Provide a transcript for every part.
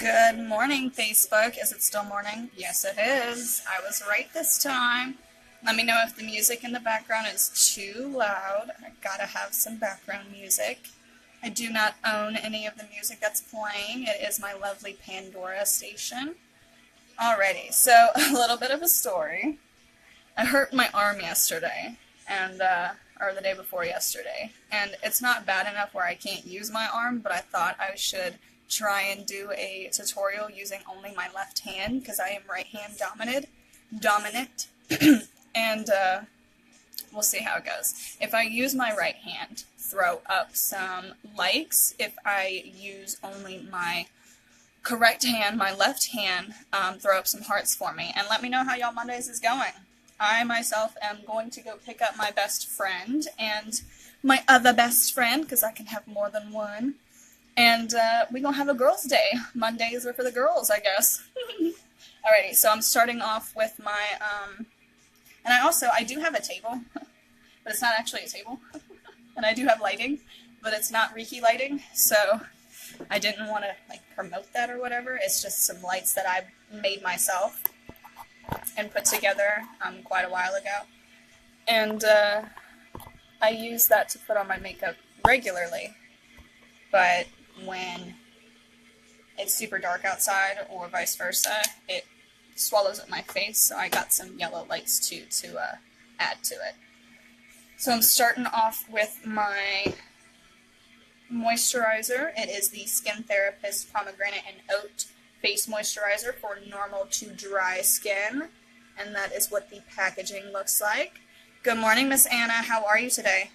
Good morning, Facebook. Is it still morning? Yes, it is. I was right this time. Let me know if the music in the background is too loud. I gotta have some background music. I do not own any of the music that's playing. It is my lovely Pandora station. Alrighty, so a little bit of a story. I hurt my arm yesterday, or the day before yesterday, and it's not bad enough where I can't use my arm, but I thought I should try and do a tutorial using only my left hand, because I am right hand dominant, and we'll see how it goes. If I use my right hand, throw up some likes. If I use only my correct hand, my left hand, throw up some hearts for me, and let me know how y'all Mondays is going. I myself am going to go pick up my best friend and my other best friend, because I can have more than one. And we're going to have a girls' day. Mondays are for the girls, I guess. Alrighty, so I'm starting off with my, and I do have a table, but it's not actually a table. And I do have lighting, but it's not Reiki lighting, so I didn't want to, promote that or whatever. It's just some lights that I made myself and put together quite a while ago. And I use that to put on my makeup regularly, but when it's super dark outside or vice versa, it swallows up my face, so I got some yellow lights too to add to it. So I'm starting off with my moisturizer. It is the Skin Therapist Pomegranate and Oat Face Moisturizer for normal to dry skin, and that is what the packaging looks like. Good morning, Miss Anna. How are you today?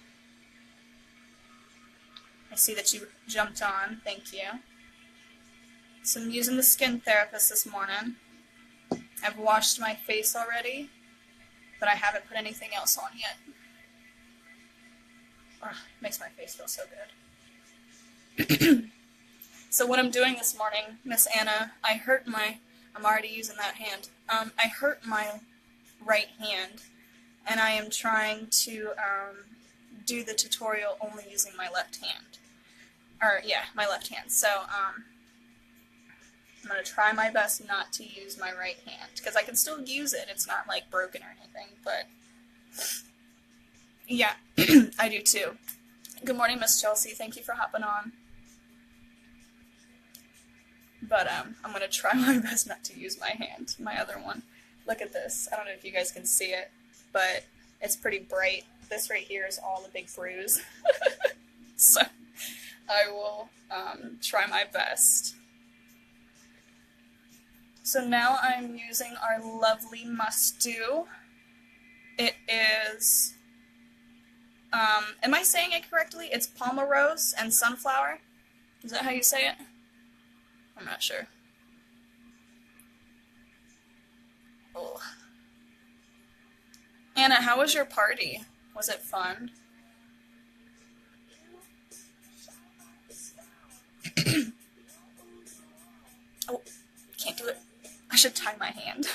I see that you jumped on. Thank you. So I'm using the Skin Therapist this morning. I've washed my face already, but I haven't put anything else on yet. Oh, it makes my face feel so good. So what I'm doing this morning, Miss Anna, I'm already using that hand. I hurt my right hand, and I am trying to do the tutorial only using my left hand. My left hand. So I'm going to try my best not to use my right hand, because I can still use it. It's not broken or anything, but yeah, I do too. Good morning, Miss Chelsea. Thank you for hopping on. But I'm going to try my best not to use my hand, my other one. Look at this. I don't know if you guys can see it, but it's pretty bright. This right here is all the big bruise. So I will try my best. So now I'm using our lovely Must Do. It is, am I saying it correctly? It's Palmarose and Sunflower. Is that how you say it? I'm not sure. Oh. Anna, how was your party? Was it fun? Oh, can't do it. I should tie my hand.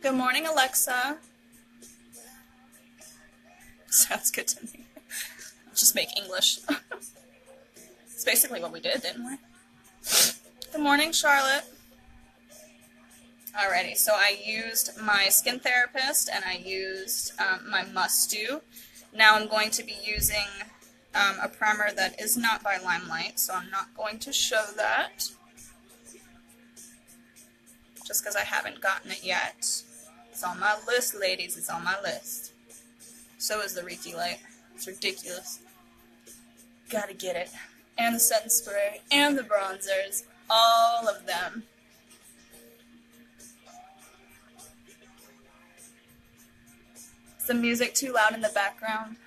Good morning, Alexa. Sounds good to me. Just make English. It's basically what we did, didn't we? Good morning, Charlotte. Alrighty, so I used my Skin Therapist and I used my Must Do. Now I'm going to be using a primer that is not by Limelight, so I'm not going to show that, just because I haven't gotten it yet. It's on my list, ladies. It's on my list. So is the Reiki light. It's ridiculous. Gotta get it. And the setting spray, and the bronzers. All of them. Is the music too loud in the background?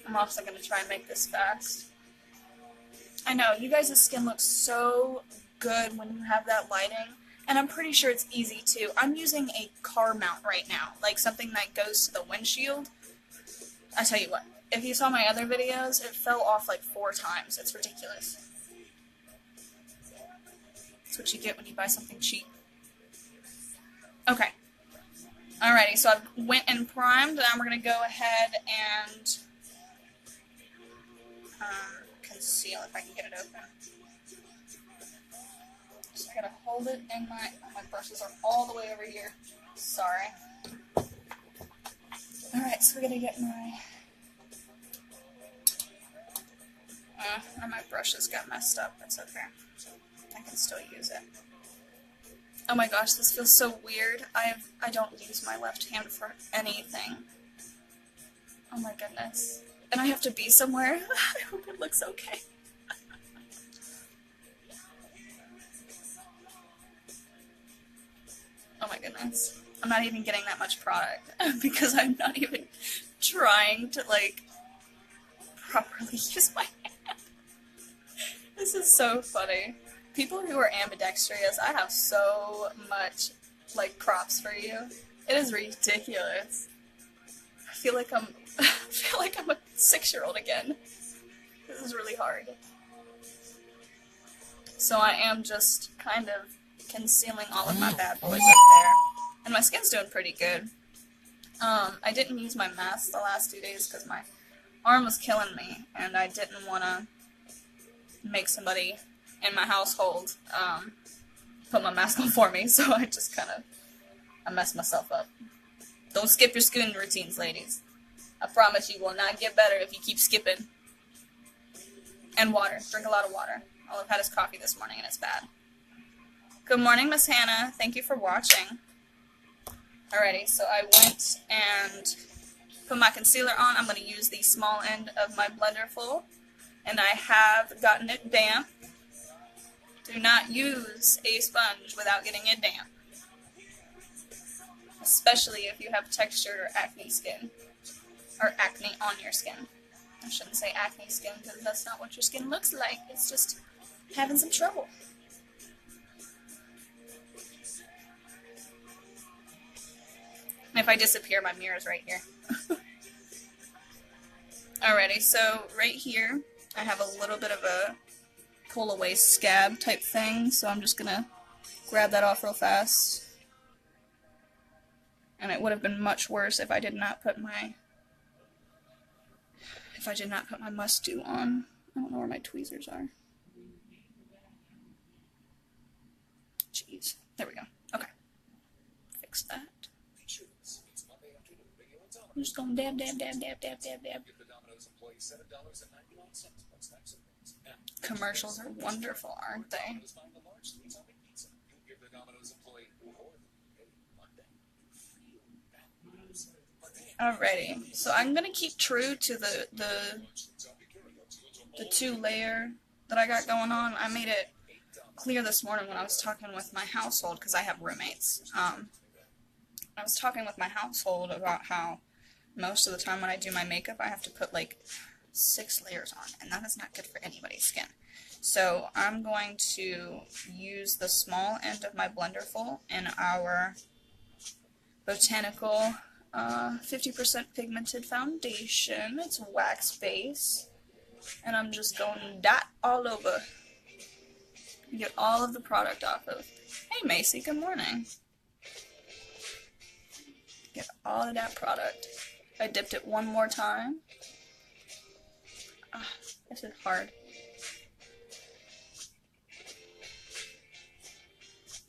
I'm also going to try and make this fast. I know, you guys' skin looks so good when you have that lighting, and I'm pretty sure it's easy too. I'm using a car mount right now, something that goes to the windshield. I tell you what, if you saw my other videos, it fell off 4 times. It's ridiculous. what you get when you buy something cheap. Okay. Alrighty, so I went and primed. Now we're going to go ahead and conceal if I can get it open. So I gotta hold it in my brushes are all the way over here. Sorry. Alright, so we're gonna get my my brushes got messed up. That's okay. I can still use it. Oh my gosh, this feels so weird. I don't use my left hand for anything. Oh my goodness. And I have to be somewhere. I hope it looks okay. Oh my goodness. I'm not even getting that much product because I'm not even trying to, like, properly use my hand. This is so funny. People who are ambidextrous, I have so much, like, props for you. It is ridiculous. I feel like I'm a 6-year-old again. This is really hard. So I am just kind of concealing all of my bad boys up there. And my skin's doing pretty good. I didn't use my mask the last 2 days because my arm was killing me, and I didn't want to make somebody in my household put my mask on for me, so I just kind of messed myself up. Don't skip your skin routines, ladies. I promise you will not get better if you keep skipping. And water. Drink a lot of water. All I've had is coffee this morning, and it's bad. Good morning, Miss Hannah. Thank you for watching. Alrighty, so I went and put my concealer on. I'm going to use the small end of my Blender-Full, and I have gotten it damp. Do not use a sponge without getting it damp, especially if you have textured or acne skin, or acne on your skin. I shouldn't say acne skin because that's not what your skin looks like. It's just having some trouble. And if I disappear, my mirror's right here. Alrighty, so right here, I have a little bit of a pull away scab type thing, so I'm just gonna grab that off real fast. And it would have been much worse if I did not put my Must Do on. I don't know where my tweezers are. Jeez. There we go. Okay. Fix that. I'm just going dab, dab, dab, dab, dab, dab, dab. Commercials are wonderful, aren't they? Alrighty, so I'm gonna keep true to the 2-layer that I got going on. I made it clear this morning when I was talking with my household, because I have roommates. I was talking with my household about how most of the time when I do my makeup, I have to put like 6 layers on, and that is not good for anybody's skin. So I'm going to use the small end of my Blender-Full in our Botanical 50% pigmented foundation. It's wax base, and I'm just going to dot all over. Get all of the product off of. Hey Macy, good morning. Get all of that product. I dipped it one more time. This is hard.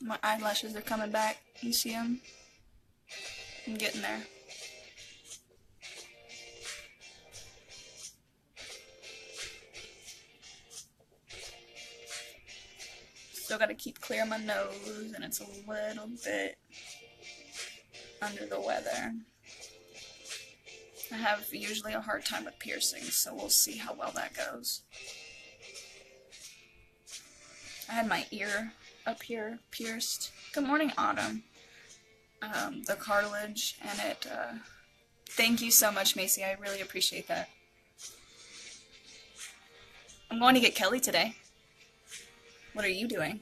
My eyelashes are coming back. You see them? I'm getting there. Still gotta keep clear my nose, and it's a little bit under the weather. I have usually a hard time with piercings, so we'll see how well that goes. I had my ear up here pierced. Good morning, Autumn. The cartilage, and it, thank you so much, Macy. I really appreciate that. I'm going to get Kelly today. What are you doing?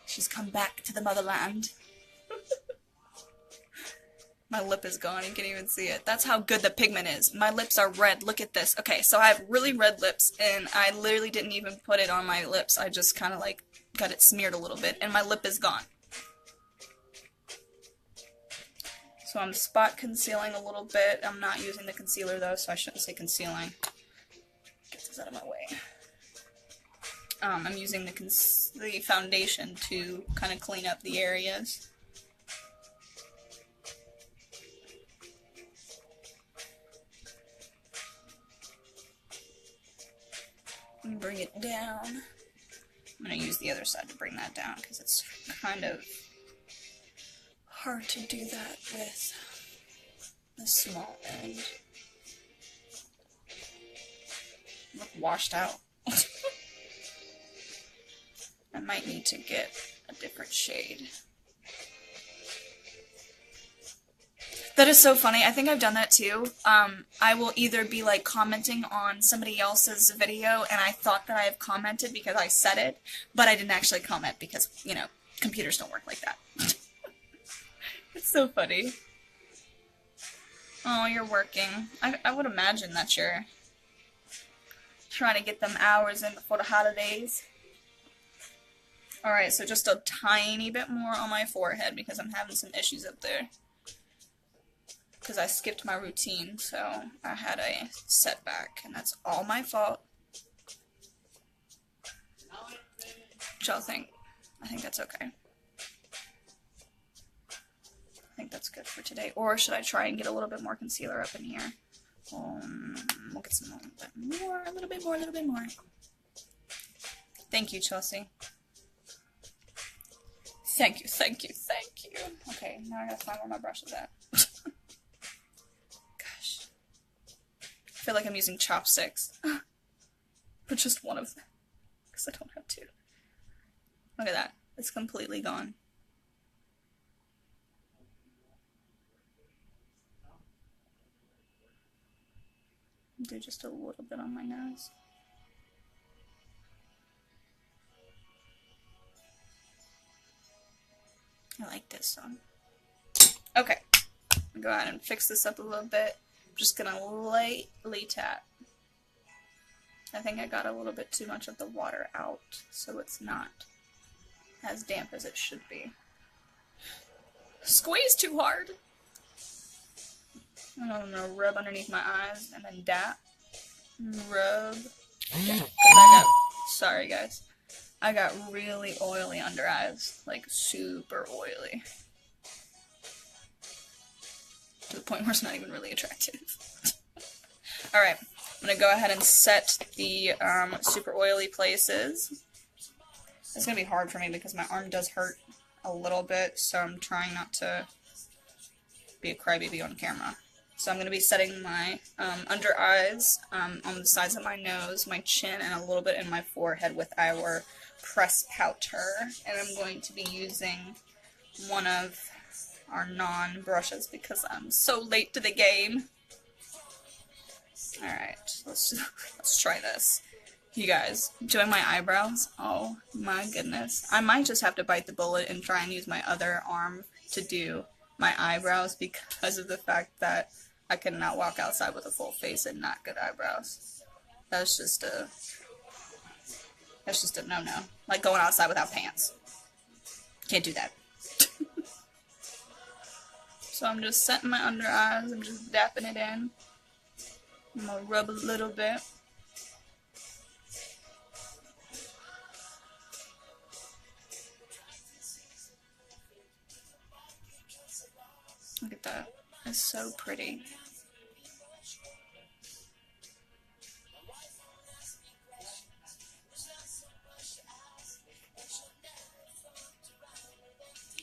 She's come back to the motherland. My lip is gone. You can't even see it. That's how good the pigment is. My lips are red. Look at this. Okay, so I have really red lips, and I literally didn't even put it on my lips. I just kind of like got it smeared a little bit, and my lip is gone. So I'm spot concealing a little bit. I'm not using the concealer though, so I shouldn't say concealing. Get this out of my way. I'm using the foundation to kind of clean up the areas. And bring it down. I'm going to use the other side to bring that down because it's kind of hard to do that with the small end. Look washed out. I might need to get a different shade. That is so funny. I think I've done that too. I will either be like commenting on somebody else's video and I thought that I have commented because I said it, but I didn't actually comment because, you know, computers don't work like that. It's so funny. Oh, you're working. I would imagine that you're trying to get them hours in before the holidays. Alright, so just a tiny bit more on my forehead because I'm having some issues up there. Because I skipped my routine, so I had a setback, and that's all my fault. What y'all think? I think that's okay. I think that's good for today. Or should I try and get a little bit more concealer up in here? We'll get some more, a little bit more. Thank you, Chelsea. Thank you. Okay, now I gotta find where my brush is at. Gosh. I feel like I'm using chopsticks. But just one of them. Because I don't have two. Look at that. It's completely gone. Do just a little bit on my nose. I like this one. Okay, go ahead and fix this up a little bit. I'm just gonna lightly tap. I think I got a little bit too much of the water out, so it's not as damp as it should be. Squeeze too hard! And I'm gonna rub underneath my eyes and then dap. Rub. Sorry guys. I got really oily under eyes. Like super oily. To the point where it's not even really attractive. Alright, I'm gonna go ahead and set the super oily places. It's gonna be hard for me because my arm does hurt a little bit, so I'm trying not to be a crybaby on camera. So I'm going to be setting my under eyes on the sides of my nose, my chin, and a little bit in my forehead with our press powder. And I'm going to be using one of our non-brushes because I'm so late to the game. Alright, let's try this. You guys, doing my eyebrows? Oh my goodness. I might just have to bite the bullet and try and use my other arm to do my eyebrows because of the fact that I cannot walk outside with a full face and not good eyebrows. That's just a no-no. Like going outside without pants. Can't do that. So I'm just setting my under eyes. I'm just dapping it in. I'm gonna rub a little bit. Look at that. It's so pretty.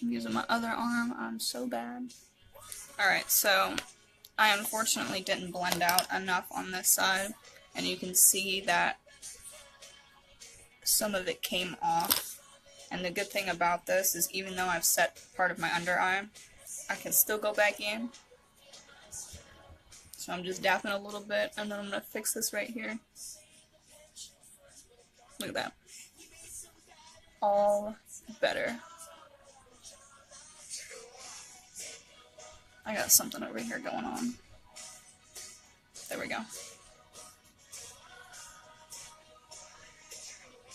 I'm using my other arm. I'm so bad. Alright, so I unfortunately didn't blend out enough on this side, and you can see that some of it came off. And the good thing about this is even though I've set part of my under eye, I can still go back in. So I'm just dapping a little bit, and then I'm going to fix this right here. Look at that. All better. I got something over here going on. There we go.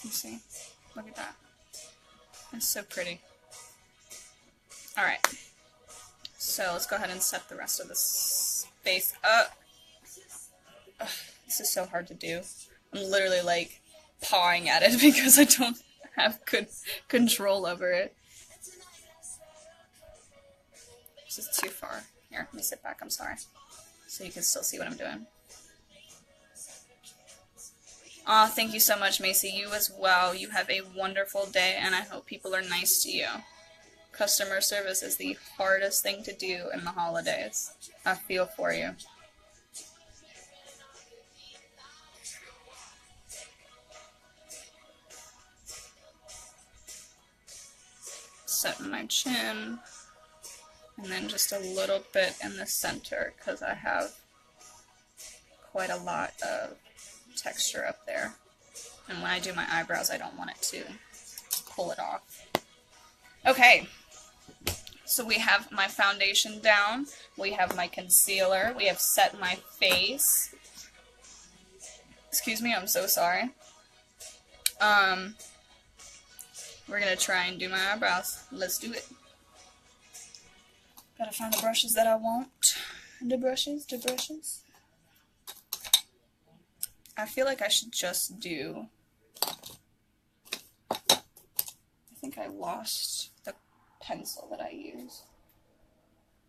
You see? Look at that. It's so pretty. Alright. So let's go ahead and set the rest of this face up. Ugh, this is so hard to do. I'm literally like pawing at it because I don't have good control over it. This is too far. Here, let me sit back, I'm sorry. So you can still see what I'm doing. Aw, thank you so much, Macy. You as well. You have a wonderful day, and I hope people are nice to you. Customer service is the hardest thing to do in the holidays. I feel for you. Setting my chin, and then just a little bit in the center, because I have quite a lot of texture up there. And when I do my eyebrows, I don't want it to pull it off. Okay. So we have my foundation down, we have my concealer, we have set my face. Excuse me, I'm so sorry. We're gonna try and do my eyebrows. Let's do it. Gotta find the brushes that I want. The brushes. I feel like I should just do... I think I lost the pencil that I use.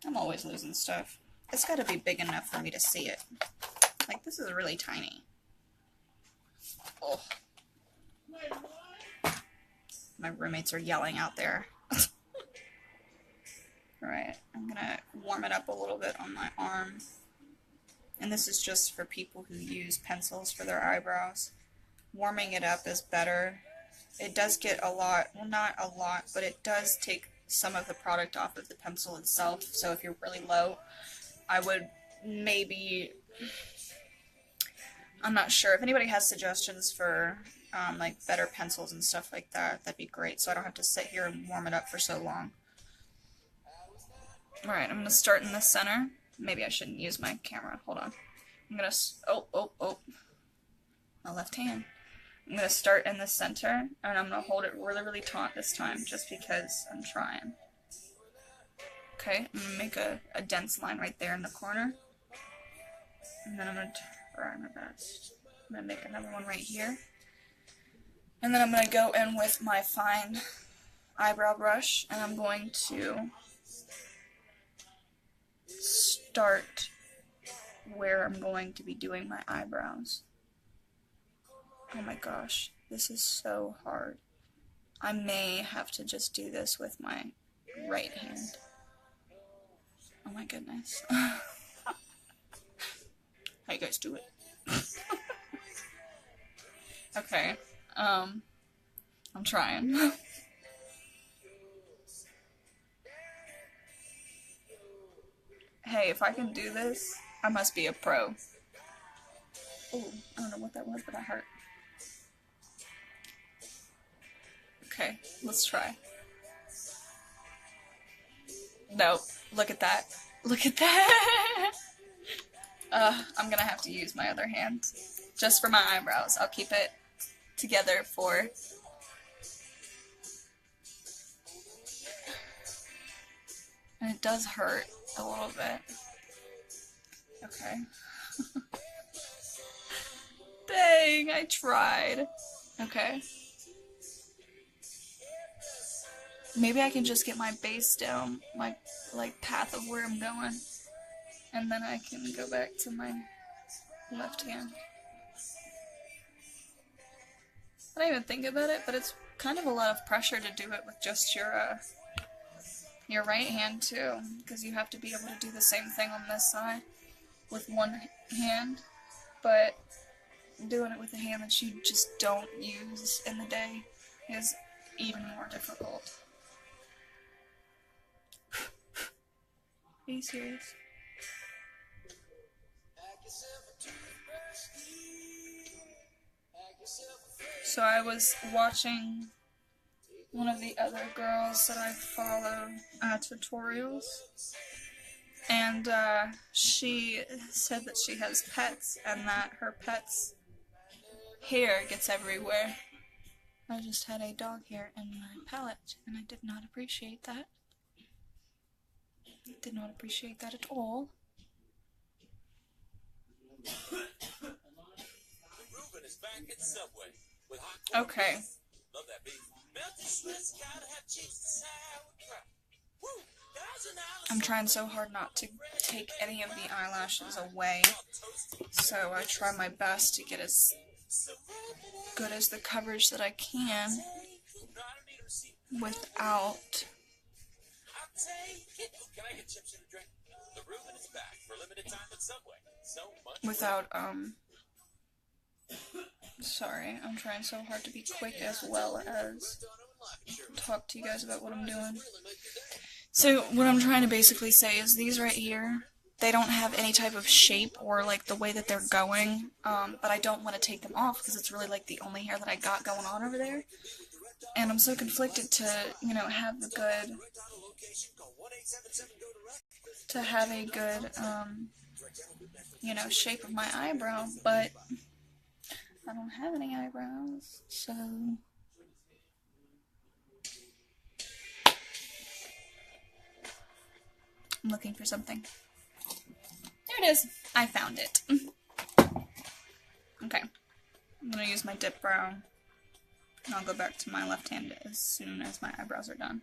I'm always losing stuff. It's gotta be big enough for me to see it. Like, this is really tiny. Oh. My roommates are yelling out there. Alright, I'm gonna warm it up a little bit on my arm. And this is just for people who use pencils for their eyebrows. Warming it up is better. It does get a lot, well not a lot, but it does take some of the product off of the pencil itself. So if you're really low, I would maybe, I'm not sure. If anybody has suggestions for like better pencils and stuff like that, that'd be great. So I don't have to sit here and warm it up for so long. Alright, I'm going to start in the center. Maybe I shouldn't use my camera. Hold on. I'm going to... My left hand. I'm going to start in the center, and I'm going to hold it really, really taut this time, just because I'm trying. Okay, I'm going to make a dense line right there in the corner. And then I'm going to try my best. I'm going to make another one right here. And then I'm going to go in with my fine eyebrow brush, and I'm going to start where I'm going to be doing my eyebrows. Oh my gosh, this is so hard. I may have to just do this with my right hand. Oh my goodness. How you guys do it? Okay, I'm trying. Hey, if I can do this, I must be a pro. Oh, I don't know what that was, but that hurt. Okay, let's try. No, look at that. Look at that! I'm gonna have to use my other hand. Just for my eyebrows. I'll keep it together for... And it does hurt a little bit. Okay. Dang, I tried. Okay. Maybe I can just get my base down, my, like, path of where I'm going. And then I can go back to my left hand. I don't even think about it, but it's kind of a lot of pressure to do it with just your right hand too, because you have to be able to do the same thing on this side with one hand, but doing it with a hand that you just don't use in the day is even more difficult. Are you serious? So I was watching one of the other girls that I follow tutorials, and she said that she has pets and that her pet's hair gets everywhere. I just had a dog hair in my palette, and I did not appreciate that. Did not appreciate that at all. Okay. I'm trying so hard not to take any of the eyelashes away, so I try my best to get as good as the coverage that I can without sorry, I'm trying so hard to be quick as well as talk to you guys about what I'm doing. So what I'm trying to basically say is these right here, they don't have any type of shape or like the way that they're going, but I don't want to take them off because it's really like the only hair that I got going on over there. And I'm so conflicted to, you know, have a good, you know, shape of my eyebrow, but I don't have any eyebrows, so I'm looking for something. There it is. I found it. Okay. I'm gonna use my dip brow, and I'll go back to my left hand as soon as my eyebrows are done.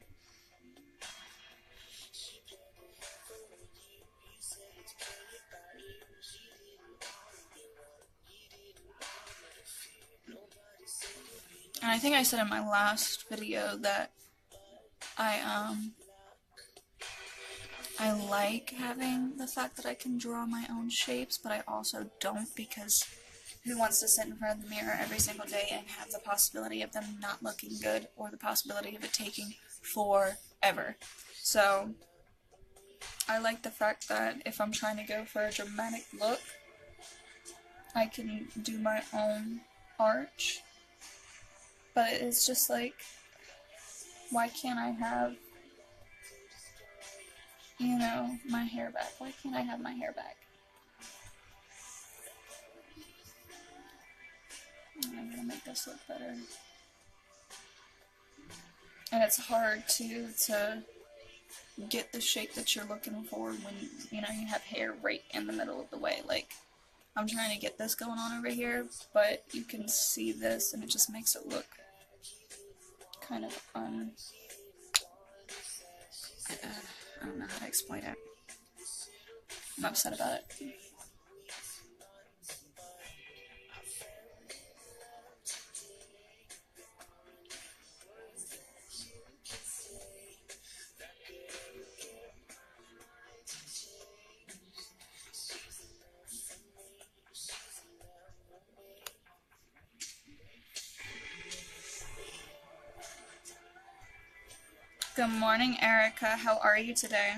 And I think I said in my last video that I like having the fact that I can draw my own shapes, but I also don't, because who wants to sit in front of the mirror every single day and have the possibility of them not looking good, or the possibility of it taking forever? So I like the fact that if I'm trying to go for a dramatic look, I can do my own arch. But it's just like, why can't I have, you know, my hair back? Why can't I have my hair back? I'm gonna make this look better. And it's hard to get the shape that you're looking for when, you know, you have hair right in the middle of the way. Like, I'm trying to get this going on over here, but you can see this and it just makes it look kind of I don't know how to explain it. I'm upset about it. Good morning, Erica. How are you today?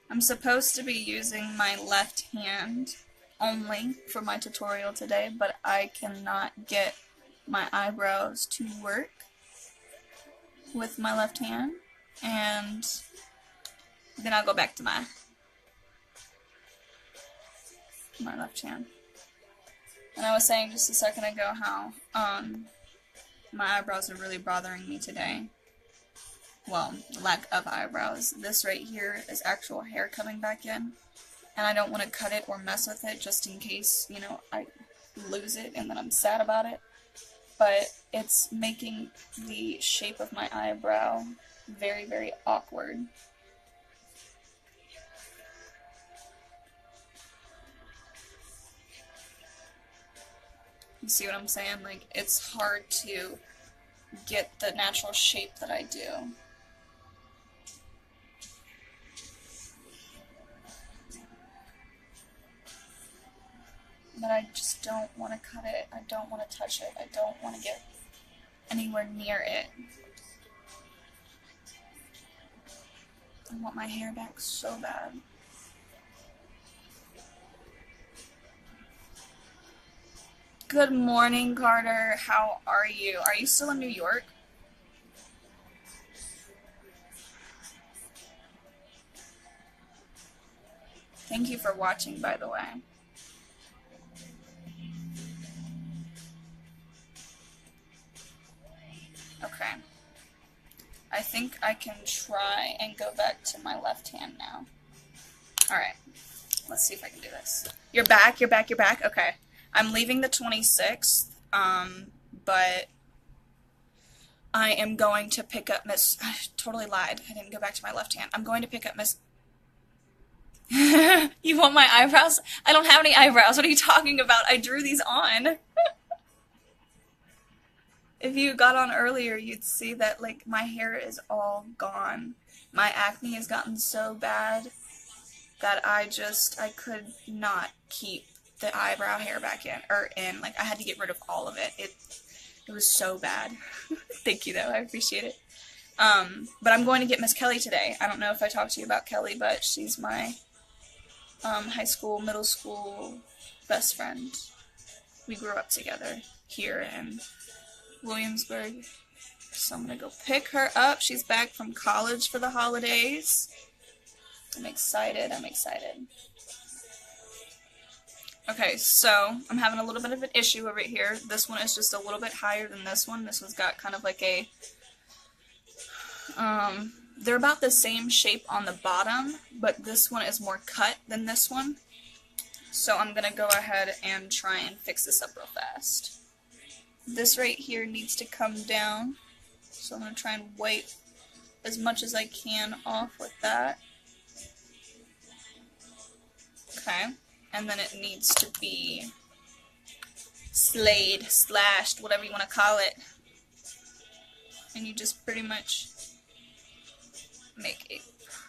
I'm supposed to be using my left hand only for my tutorial today, but I cannot get my eyebrows to work with my left hand, and then I'll go back to my left hand. And I was saying just a second ago how my eyebrows are really bothering me today. Well, lack of eyebrows. This right here is actual hair coming back in, and I don't want to cut it or mess with it just in case, you know, I lose it and then I'm sad about it. But it's making the shape of my eyebrow very, very awkward. You see what I'm saying? Like, it's hard to get the natural shape that I do. But I just don't want to cut it. I don't want to touch it. I don't want to get anywhere near it. I want my hair back so bad. Good morning, Carter. How are you? Are you still in New York? Thank you for watching, by the way. think I can try and go back to my left hand now. Alright, let's see if I can do this. You're back, you're back, you're back? Okay. I'm leaving the 26th, but I am going to pick up Miss... I totally lied. I didn't go back to my left hand. I'm going to pick up Miss... You want my eyebrows? I don't have any eyebrows. What are you talking about? I drew these on. If you got on earlier, you'd see that, like, my hair is all gone. My acne has gotten so bad that I could not keep the eyebrow hair back in, like, I had to get rid of all of it. It was so bad. Thank you, though. I appreciate it. But I'm going to get Miss Kelly today. I don't know if I talked to you about Kelly, but she's my high school, middle school best friend. We grew up together here in Williamsburg. So I'm going to go pick her up. She's back from college for the holidays. I'm excited. I'm excited. Okay, so I'm having a little bit of an issue over here. This one is just a little bit higher than this one. This one's got kind of like a... they're about the same shape on the bottom, but this one is more cut than this one. So I'm going to go ahead and try and fix this up real fast. This right here needs to come down. So I'm going to try and wipe as much as I can off with that. Okay. And then it needs to be slayed, slashed, whatever you want to call it. And you just pretty much make a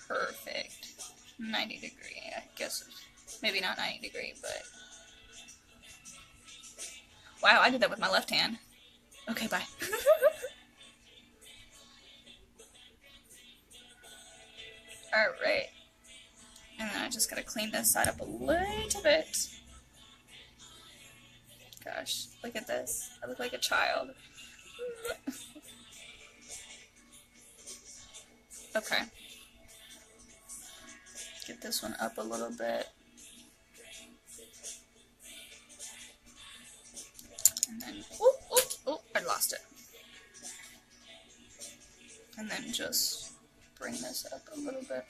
perfect 90 degree, I guess. Maybe not 90 degree, but... Wow, I did that with my left hand. Okay, bye. Alright. And then I just gotta clean this side up a little bit. Gosh, look at this. I look like a child. Okay. Get this one up a little bit. And then, I lost it. And then just bring this up a little bit.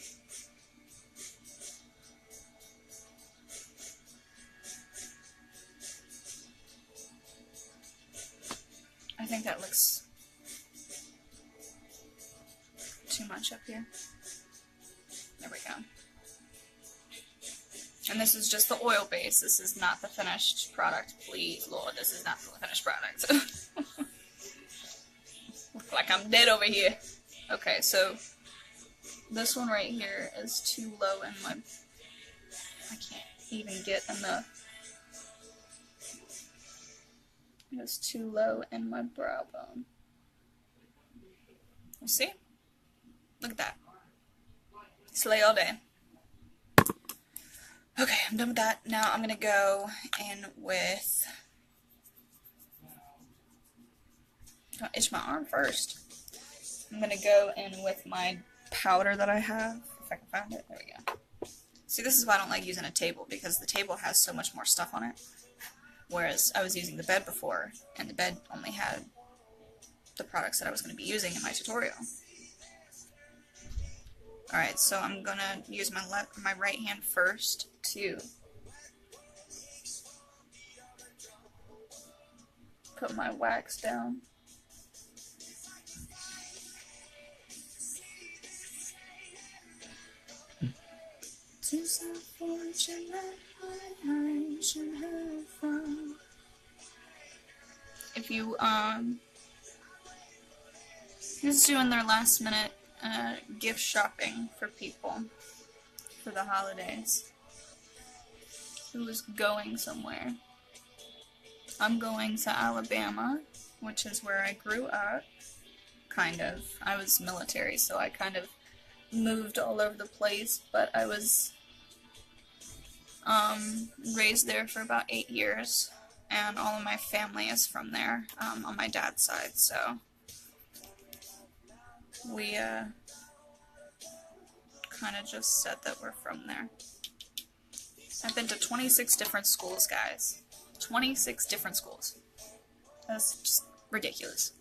I think that looks too much up here. There we go. And this is just the oil base. This is not the finished product. Please, Lord, this is not the finished product. Look like I'm dead over here. Okay, so this one right here is too low in my... I can't even get enough. It's too low in my brow bone. You see? Look at that. Slay all day. Okay, I'm done with that. Now I'm gonna go in with... Don't itch my arm first. I'm gonna go in with my powder that I have. If I can find it. There we go. See, this is why I don't like using a table, because the table has so much more stuff on it. Whereas I was using the bed before, and the bed only had the products that I was going to be using in my tutorial. Alright, so I'm going to use my right hand first to put my wax down. Tis unfortunate I should have found. If you just doing their last minute gift shopping for people for the holidays, who is going somewhere. I'm going to Alabama, which is where I grew up, kind of. I was military, so I kind of moved all over the place, but I was raised there for about 8 years, and all of my family is from there, on my dad's side, so we kind of just said that we're from there. I've been to 26 different schools, guys. 26 different schools. That's just ridiculous.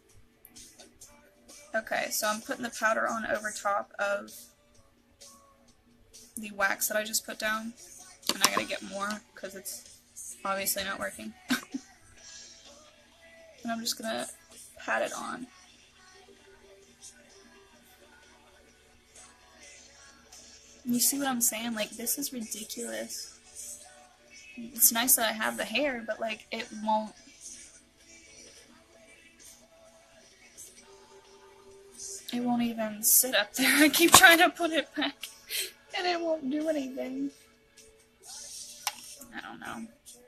Okay, so I'm putting the powder on over top of the wax that I just put down. And I gotta get more, because it's obviously not working. And I'm just gonna pat it on. You see what I'm saying? Like, this is ridiculous. It's nice that I have the hair, but, like, it won't... It won't even sit up there. I keep trying to put it back, and it won't do anything. I don't know.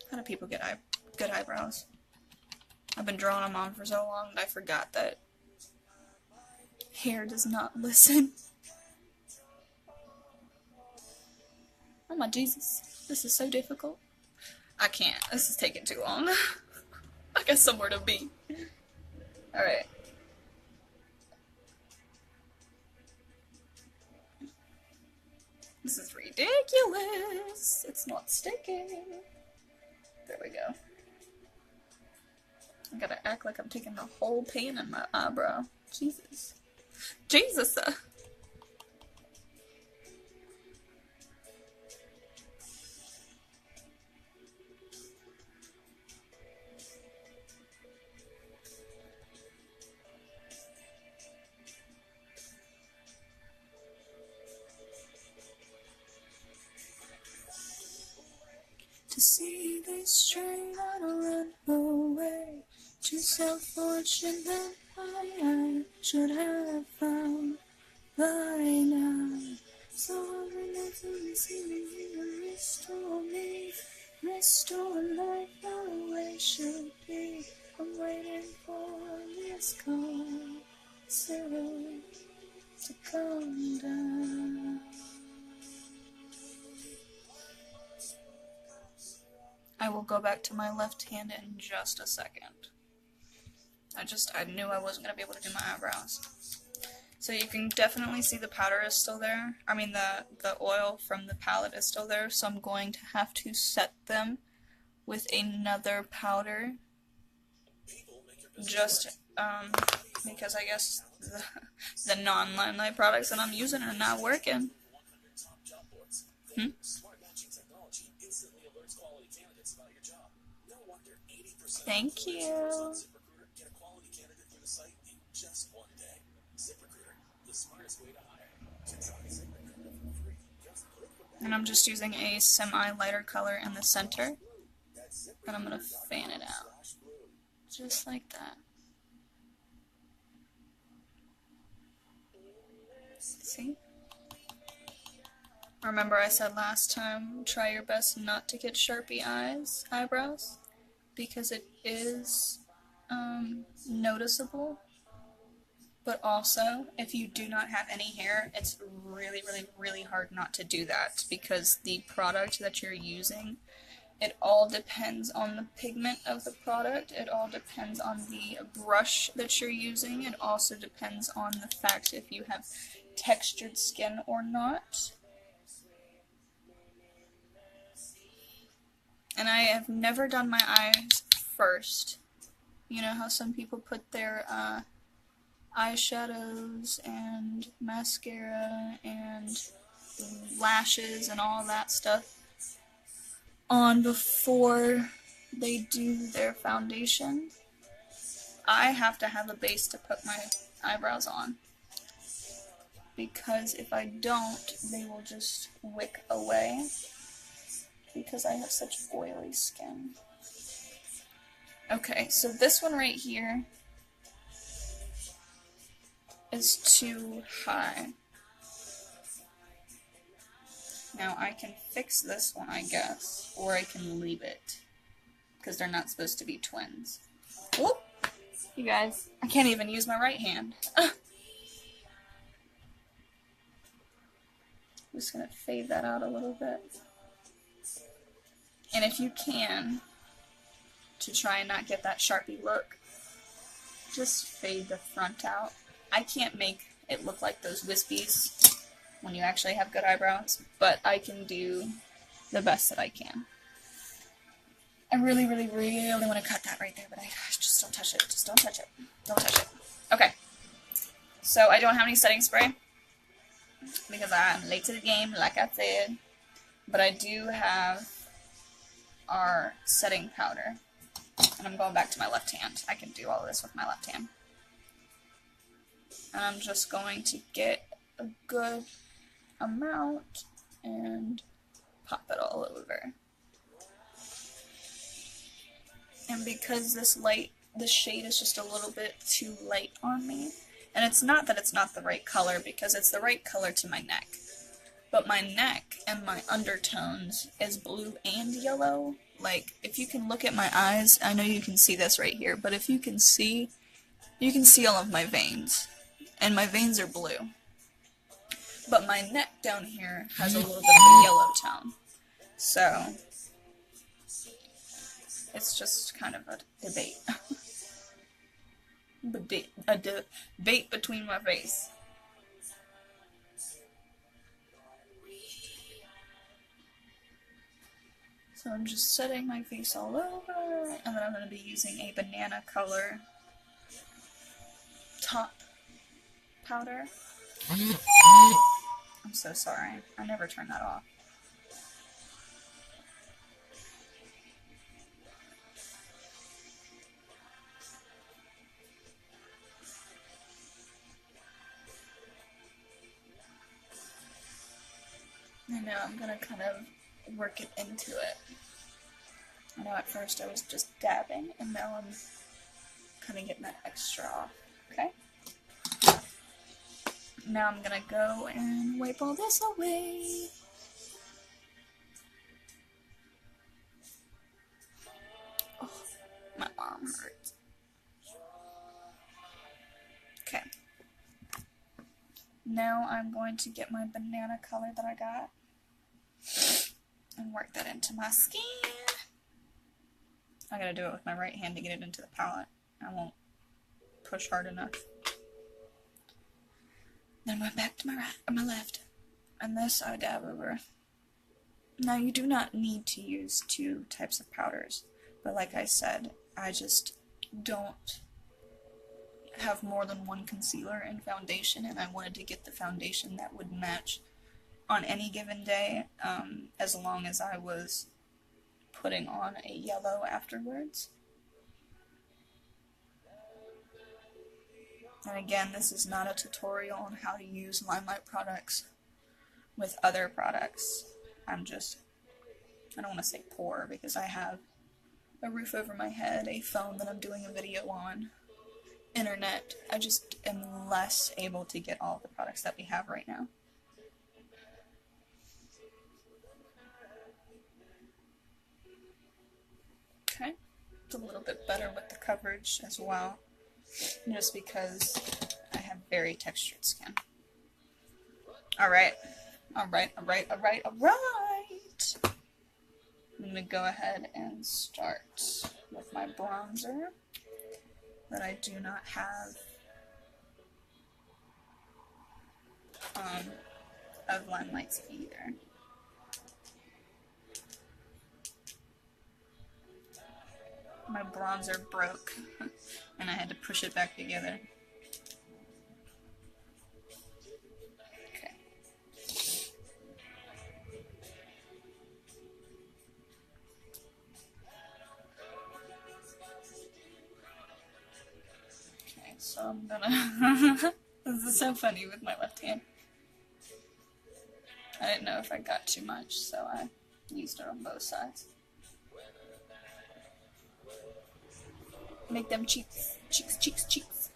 How do people get good eyebrows? I've been drawing them on for so long that I forgot that hair does not listen. Oh my Jesus, this is so difficult. I can't. This is taking too long. I got somewhere to be. Alright. This is ridiculous. It's not sticking. There we go. I gotta act like I'm taking the whole paint in my eyebrow. Jesus. Jesus! To see this train on a run away to self-fortune that I should have found by now. So I'm to see me restore life the way it should be. I'm waiting for this calm to come down. I will go back to my left hand in just a second. I knew I wasn't going to be able to do my eyebrows. So you can definitely see the powder is still there. I mean, the oil from the palette is still there, so I'm going to have to set them with another powder. Just, because I guess the non-Limelight products that I'm using are not working. Thank you. And I'm just using a semi-lighter color in the center. And I'm going to fan it out. Just like that. See? Remember I said last time, try your best not to get Sharpie eyebrows, because it is noticeable. But also, if you do not have any hair, it's really, really, really hard not to do that, because the product that you're using, it all depends on the pigment of the product, it all depends on the brush that you're using, it also depends on the fact if you have textured skin or not. And I have never done my eyes first. You know how some people put their eyeshadows and mascara and lashes and all that stuff on before they do their foundation? I have to have a base to put my eyebrows on, because if I don't, they will just wick away, because I have such oily skin. Okay, so this one right here is too high. Now I can fix this one, I guess, or I can leave it, because they're not supposed to be twins. Whoop! You guys, I can't even use my right hand. I'm just gonna fade that out a little bit. And if you can, to try and not get that Sharpie look, just fade the front out. I can't make it look like those wispies when you actually have good eyebrows, but I can do the best that I can. I really, really, really want to cut that right there, but I just don't touch it. Just don't touch it. Don't touch it. Okay. So I don't have any setting spray because I'm late to the game, like I said. But I do have our setting powder. And I'm going back to my left hand. I can do all of this with my left hand. And I'm just going to get a good amount and pop it all over. And because this shade is just a little bit too light on me, and it's not that it's not the right color, because it's the right color to my neck, but my neck and my undertones is blue and yellow. Like, if you can look at my eyes, I know you can see this right here, but if you can see all of my veins, and my veins are blue. But my neck down here has a little bit of a yellow tone. So, it's just kind of a debate. A debate between my face. So I'm just setting my face all over, and then I'm going to be using a banana color top powder. I'm so sorry. I never turn that off. And now I'm going to kind of work it into it. I know at first I was just dabbing, and now I'm kind of getting that extra off. Okay? Now I'm going to go and wipe all this away. Oh, my arm hurts. Okay. Now I'm going to get my banana color that I got and work that into my skin. I gotta do it with my right hand to get it into the palette. I won't push hard enough. Then went back to my right or my left. And this I dab over. Now you do not need to use two types of powders, but like I said, I just don't have more than one concealer and foundation, and I wanted to get the foundation that would match on any given day, as long as I was putting on a yellow afterwards. And again, this is not a tutorial on how to use Limelight products with other products. I don't want to say poor, because I have a roof over my head, a phone that I'm doing a video on, internet. I just am less able to get all the products that we have right now. Okay, it's a little bit better with the coverage as well, just because I have very textured skin. Alright. I'm going to go ahead and start with my bronzer that I do not have of Limelights either. My bronzer broke and I had to push it back together. Okay. Okay, so I'm gonna this is so funny with my left hand. I didn't know if I got too much, so I used it on both sides. Make them cheeks, cheeks, cheeks, cheeks.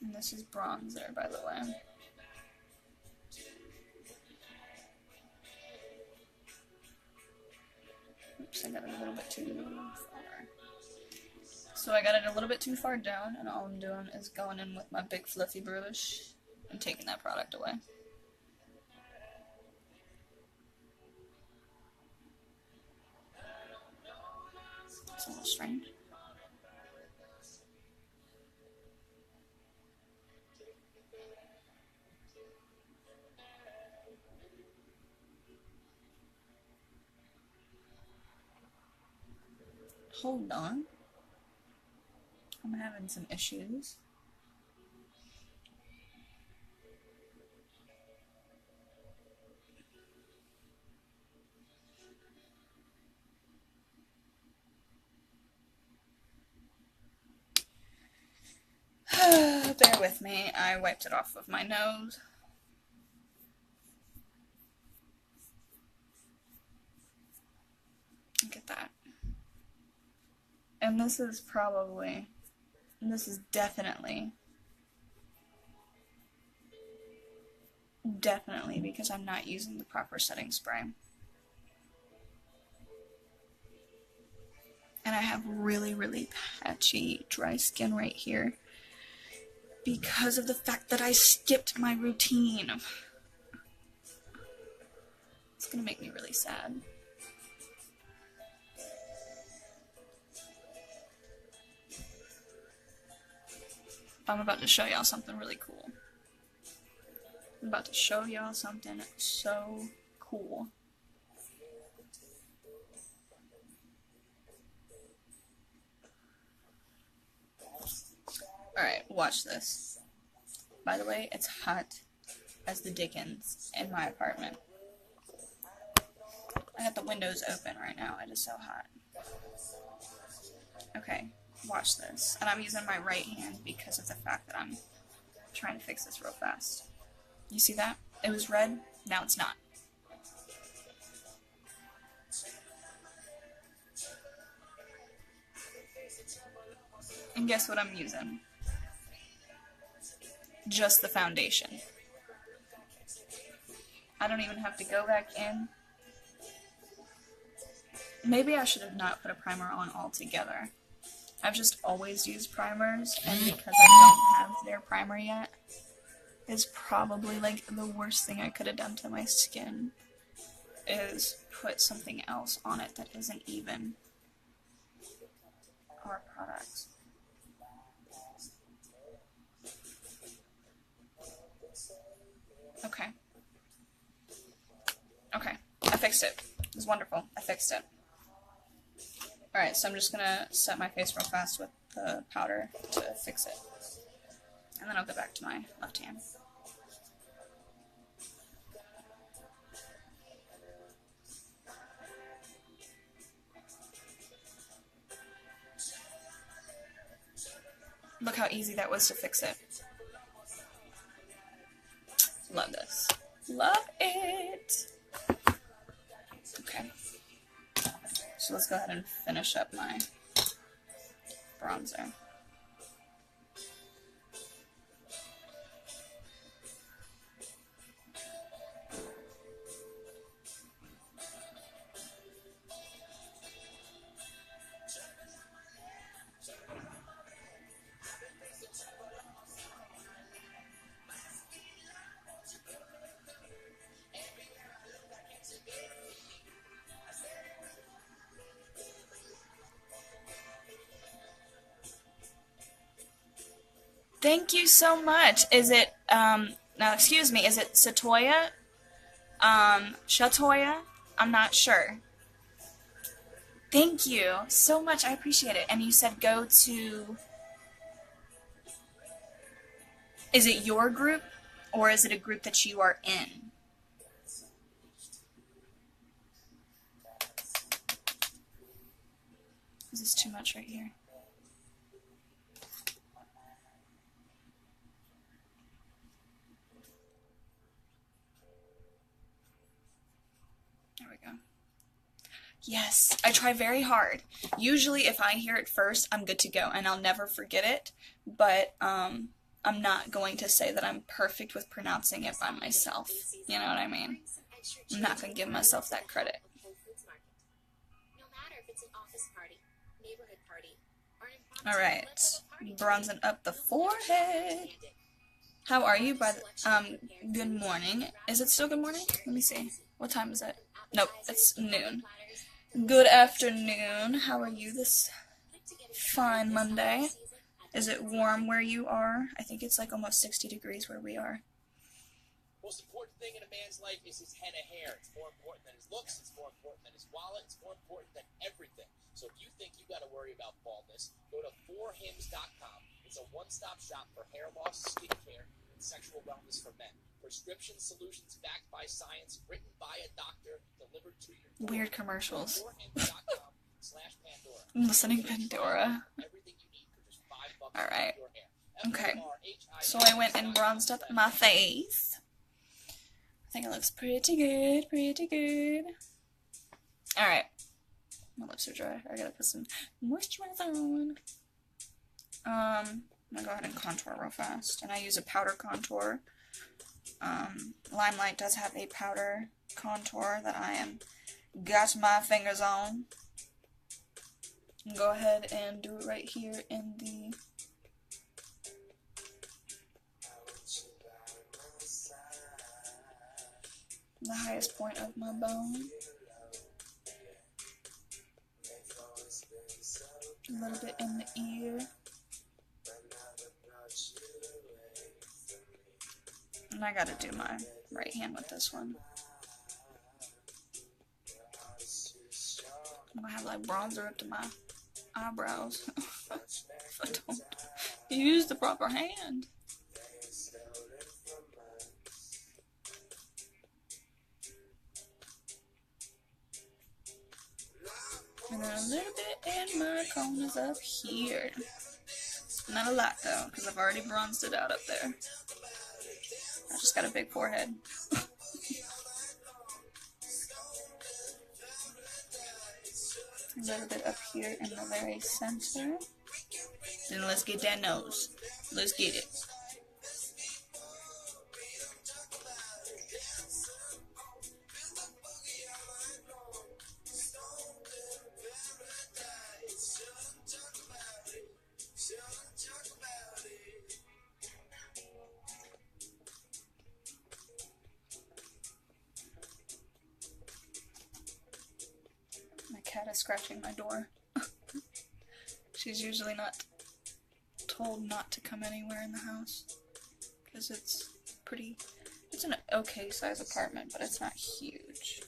And this is bronzer, by the way. Oops, I got it a little bit too far. So I got it a little bit too far down, and all I'm doing is going in with my big fluffy brush and taking that product away. It's a little strange. Hold on. I'm having some issues. Bear with me. I wiped it off of my nose. Look at that. And this is definitely because I'm not using the proper setting spray. And I have really, really patchy dry skin right here because of the fact that I skipped my routine. It's gonna make me really sad. I'm about to show y'all something really cool. I'm about to show y'all something so cool. Alright, watch this. By the way, it's hot as the dickens in my apartment. I have the windows open right now. It is so hot. Okay, watch this. And I'm using my right hand because of the fact that I'm trying to fix this real fast. You see that? It was red, now it's not. And guess what I'm using? Just the foundation. I don't even have to go back in. Maybe I should have not put a primer on altogether. I've just always used primers, and because I don't have their primer yet, is probably like the worst thing I could have done to my skin is put something else on it that isn't even our product. Okay. Okay. I fixed it. It was wonderful. I fixed it. Alright, so I'm just gonna set my face real fast with the powder to fix it. And then I'll go back to my left hand. Look how easy that was to fix it. Love this. Love it! Okay. So let's go ahead and finish up my bronzer. Thank you so much. Is it, now excuse me, is it Satoya? Shatoya? I'm not sure. Thank you so much. I appreciate it. And you said go to, is it your group or is it a group that you are in? Is this too much right here? There we go. Yes, I try very hard. Usually if I hear it first, I'm good to go and I'll never forget it, but I'm not going to say that I'm perfect with pronouncing it by myself. You know what I mean? I'm not going to give myself that credit. Alright, bronzing up the forehead. How are you? Good morning. Is it still good morning? Let me see. What time is it? Nope, it's noon. Good afternoon. How are you this fine Monday? Is it warm where you are? I think it's like almost 60 degrees where we are. most important thing in a man's life is his head of hair. It's more important than his looks. It's more important than his wallet. It's more important than everything. So if you think you got to worry about baldness, go to forhims.com. It's a one-stop shop for hair loss, skincare, and sexual wellness for men. Prescription solutions backed by science, written by a doctor, delivered to your door. Weird commercials. Forhims.com/Pandora. I'm listening Pandora. Everything you need for just $5 Alright. for your hair. Okay. So I went and bronzed up my face. I think it looks pretty good, pretty good. Alright. My lips are dry. I gotta put some moisturizer on. I'm gonna go ahead and contour real fast. And I use a powder contour. Limelight does have a powder contour that I am got my fingers on. Go ahead and do it right here in the highest point of my bone. A little bit in the ear. And I gotta do my right hand with this one. I'm gonna have like bronzer up to my eyebrows. If I don't use the proper hand. And then a little bit in my corners up here. Not a lot though, because I've already bronzed it out up there. I just got a big forehead. A little bit up here in the very center. Then let's get that nose. Let's get it. My cat is scratching my door. She's usually not told not to come anywhere in the house because it's an okay size apartment, but it's not huge.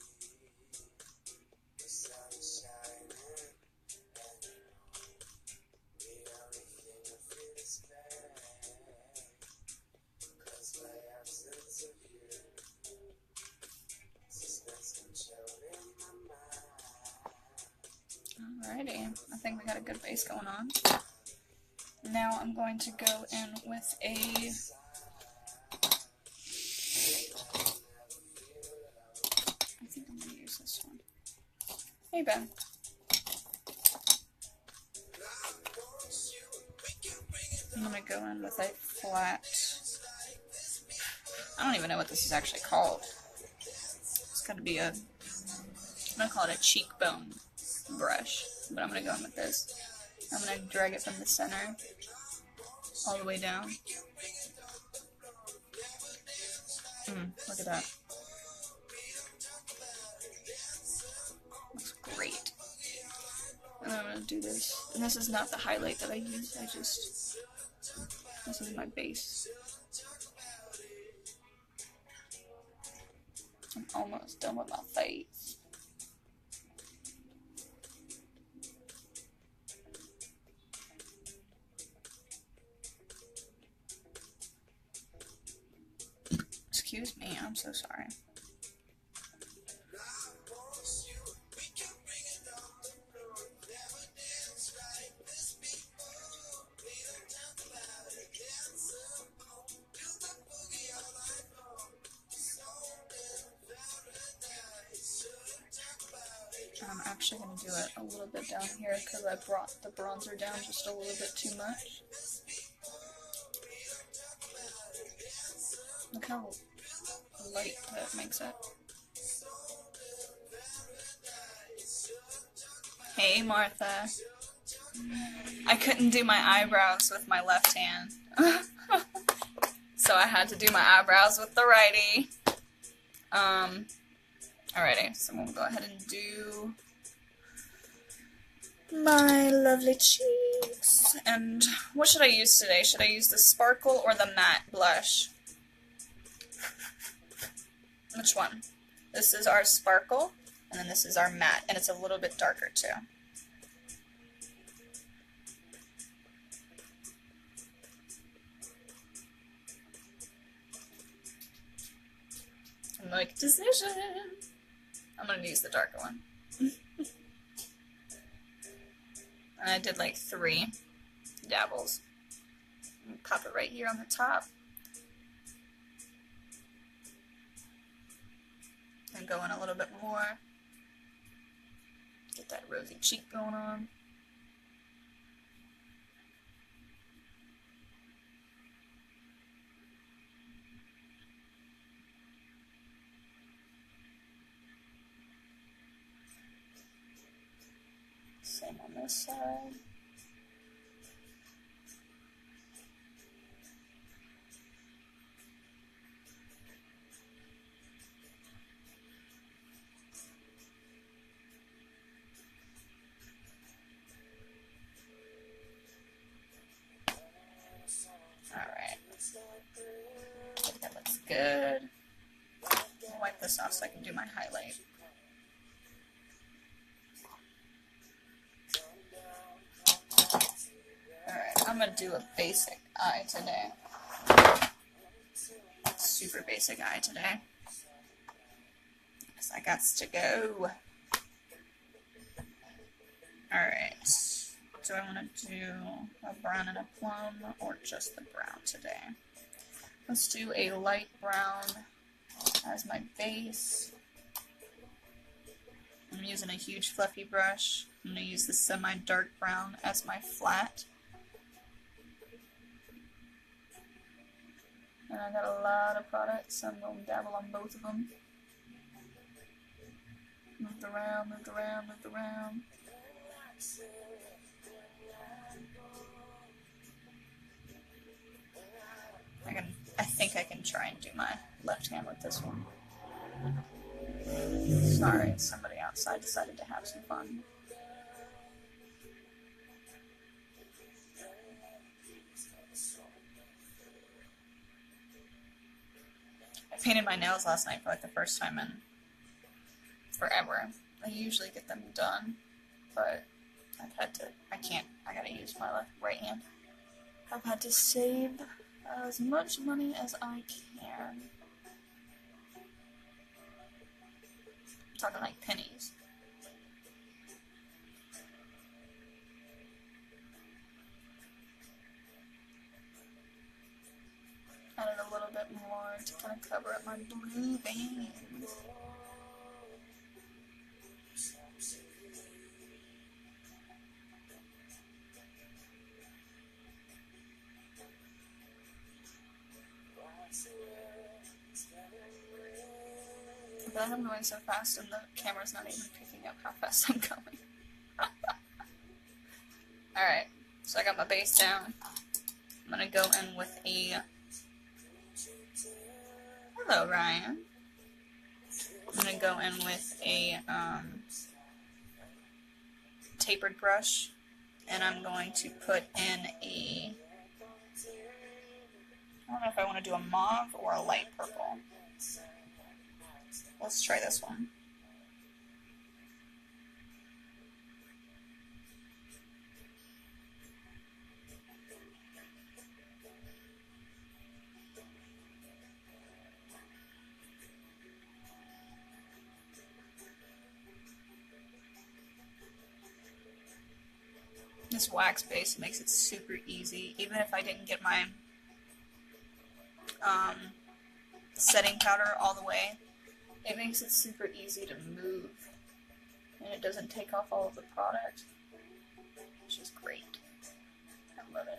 Alrighty, I think we got a good base going on. Now I'm going to go in with a I think I'm going to use this one. Hey Ben. I'm going to go in with a flat, I don't even know what this is actually called. It's got to be I'm going to call it a cheekbone brush, but I'm going to go in with this. I'm going to drag it from the center all the way down. Look at that. Looks great. And I'm going to do this. And this is not the highlight that I use, this is my base. I'm almost done with my face. Excuse me, I'm so sorry. I'm actually going to do it a little bit down here because I brought the bronzer down just a little bit too much. Look how light that makes it. Hey Martha. I couldn't do my eyebrows with my left hand. So I had to do my eyebrows with the righty. Alrighty, so we'll go ahead and do my lovely cheeks. And what should I use today? Should I use the sparkle or the matte blush? Which one? This is our sparkle, and then this is our matte, and it's a little bit darker too. Make a decision. I'm gonna use the darker one. And I did like 3 dabbles. Pop it right here on the top. And go in a little bit more. Get that rosy cheek going on. Same on this side. Alright. I think that looks good. I'll wipe this off so I can do my highlight. Alright, I'm gonna do a basic eye today. Super basic eye today. Because I got to go. Alright. Do I want to do a brown and a plum or just the brown today? Let's do a light brown as my base. I'm using a huge fluffy brush. I'm going to use the semi-dark brown as my flat. And I got a lot of products, so I'm going to dabble on both of them. Moved around, moved around, moved around. I think I can try and do my left hand with this one. Sorry, somebody outside decided to have some fun. I painted my nails last night for like the first time in forever. I usually get them done, but I gotta use my right hand. I've had to save as much money as I can. I'm talking like pennies. Added a little bit more to kind of cover up my blue veins. But I'm going so fast and the camera's not even picking up how fast I'm going. Alright, so I got my base down. I'm going to go in with a... Hello, Ryan. I'm going to go in with a tapered brush, and I'm going to put in a... I don't know if I want to do a mauve or a light purple. Let's try this one. This wax base makes it super easy, even if I didn't get my setting powder all the way. It makes it super easy to move, and it doesn't take off all of the product, which is great. I love it.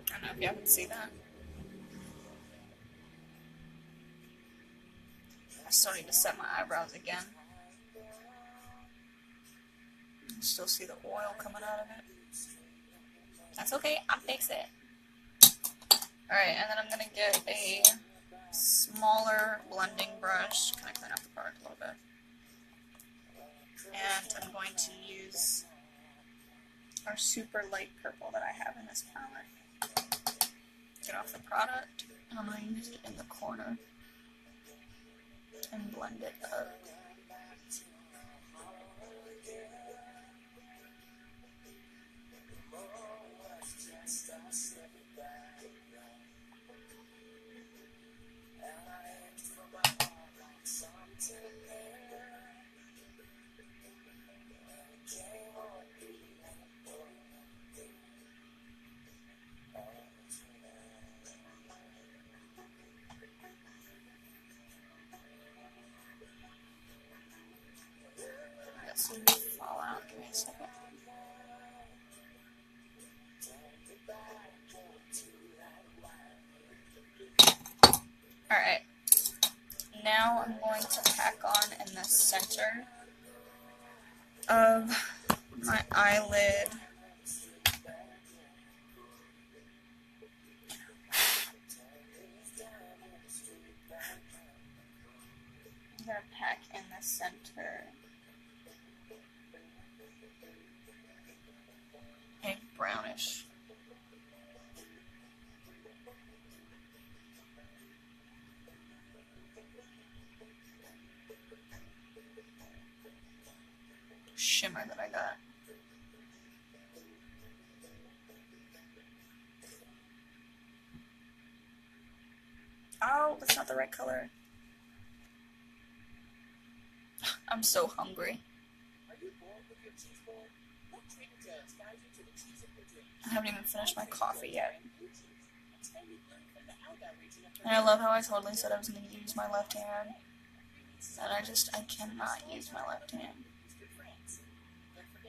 I don't know if y'all can see that. I still need to set my eyebrows again. I still see the oil coming out of it. That's okay, I'll fix it. Alright, and then I'm going to get a smaller blending brush, kind of clean up the product a little bit. And I'm going to use our super light purple that I have in this palette. Get off the product, and I'm going to use it in the corner and blend it up. This will fall out. Give me a second. Alright. Now I'm going to pack on in the center of my eyelid. I'm going to pack in the center a brownish shimmer that I got. Oh, that's not the right color. I'm so hungry. I haven't even finished my coffee yet. And I love how I totally said I was going to use my left hand. And I cannot use my left hand.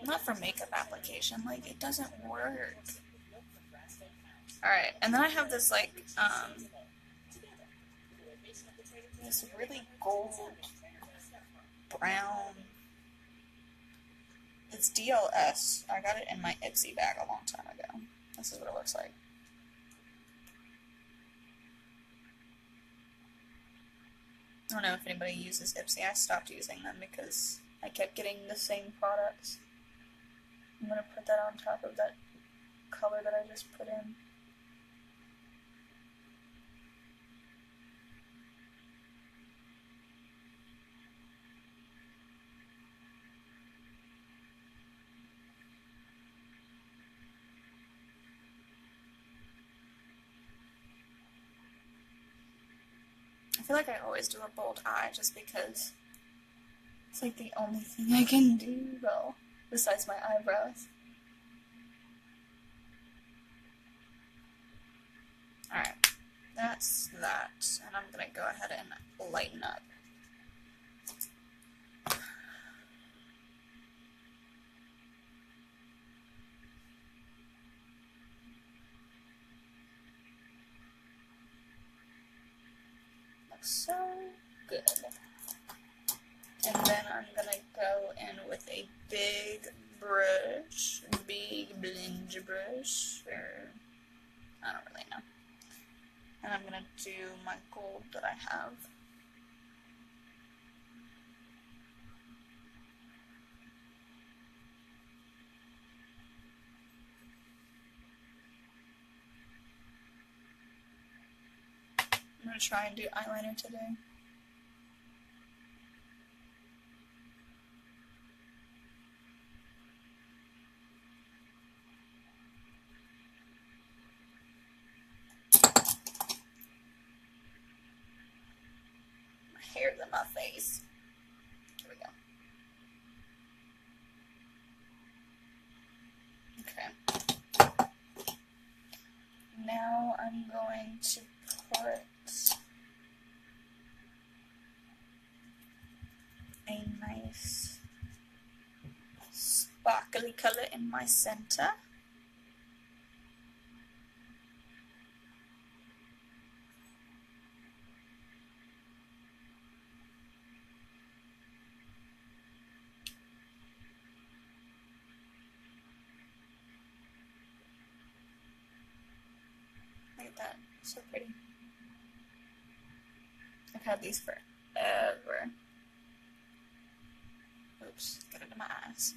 Not for makeup application, like, it doesn't work. Alright, and then I have this, like, this really gold, brown, it's DLS. I got it in my Ipsy bag a long time ago. This is what it looks like. I don't know if anybody uses Ipsy. I stopped using them because I kept getting the same products. I'm going to put that on top of that color that I just put in. I feel like I always do a bold eye just because it's like the only thing I can do well, besides my eyebrows. Alright, that's that, and I'm gonna go ahead and lighten up. So good. And then I'm gonna go in with a big brush, big blend brush, or I don't really know. And I'm gonna do my gold that I have. I'm going to try and do eyeliner today. My hair's in my face. Here we go. Okay. Now I'm going to put a nice sparkly color in my center. Look at that, so pretty. had these forever. Oops, got it in my eyes.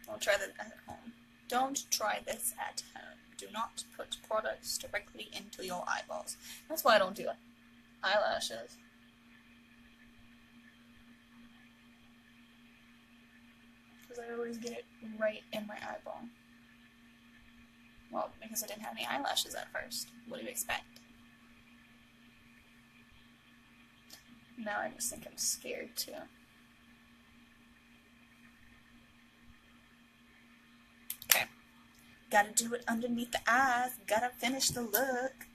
Don't try this at home. Don't try this at home. Do not put products directly into your eyeballs. That's why I don't do eyelashes. Because I always get it right in my eyeball. Well, because I didn't have any eyelashes at first. What do you expect? Now I just think I'm scared too. Okay. Gotta do it underneath the eyes. Gotta finish the look.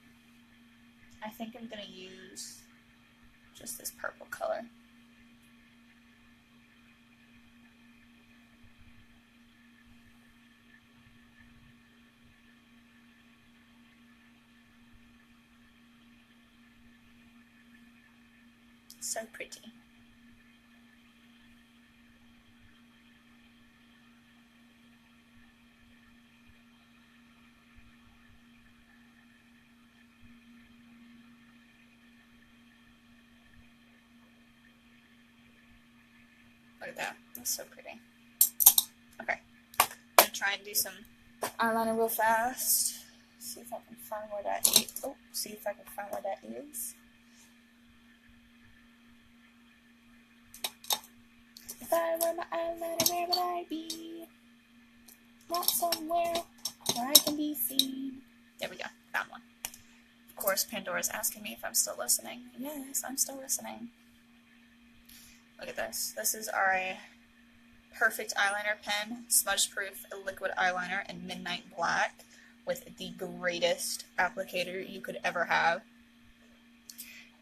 I think I'm gonna use just this purple color. So pretty. Look at that. That's so pretty. Okay. I'm gonna try and do some eyeliner real fast. See if I can find where that is. Oh, see if I can find where that is. If I were my eyeliner, where would I be? Not somewhere where I can be seen. There we go. Found one. Of course, Pandora's asking me if I'm still listening. Yes, I'm still listening. Look at this. This is our Perfect Eyeliner Pen, Smudge Proof Liquid Eyeliner in Midnight Black with the greatest applicator you could ever have.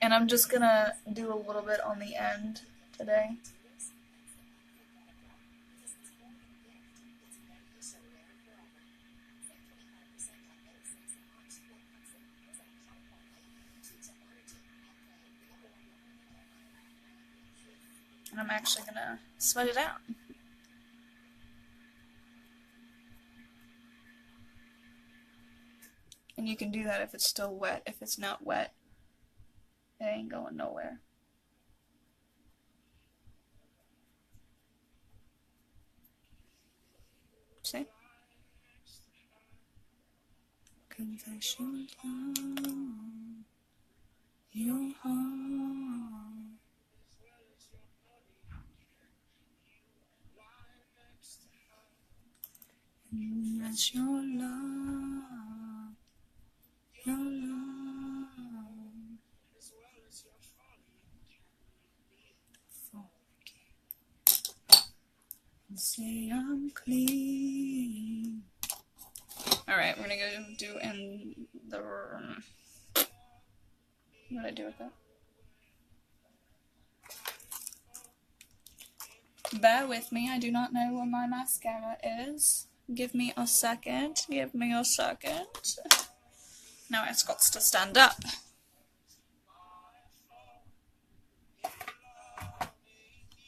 And I'm just gonna do a little bit on the end today. And I'm actually gonna smudge it out. And you can do that if it's still wet. If it's not wet, it ain't going nowhere. See? Confession time, your heart. And that's your love, your love. Forgive and say I'm clean. Alright, we're gonna go do in the room. What did I do with that? Bear with me, I do not know where my mascara is. Give me a second. Give me a second. Now it's got to stand up.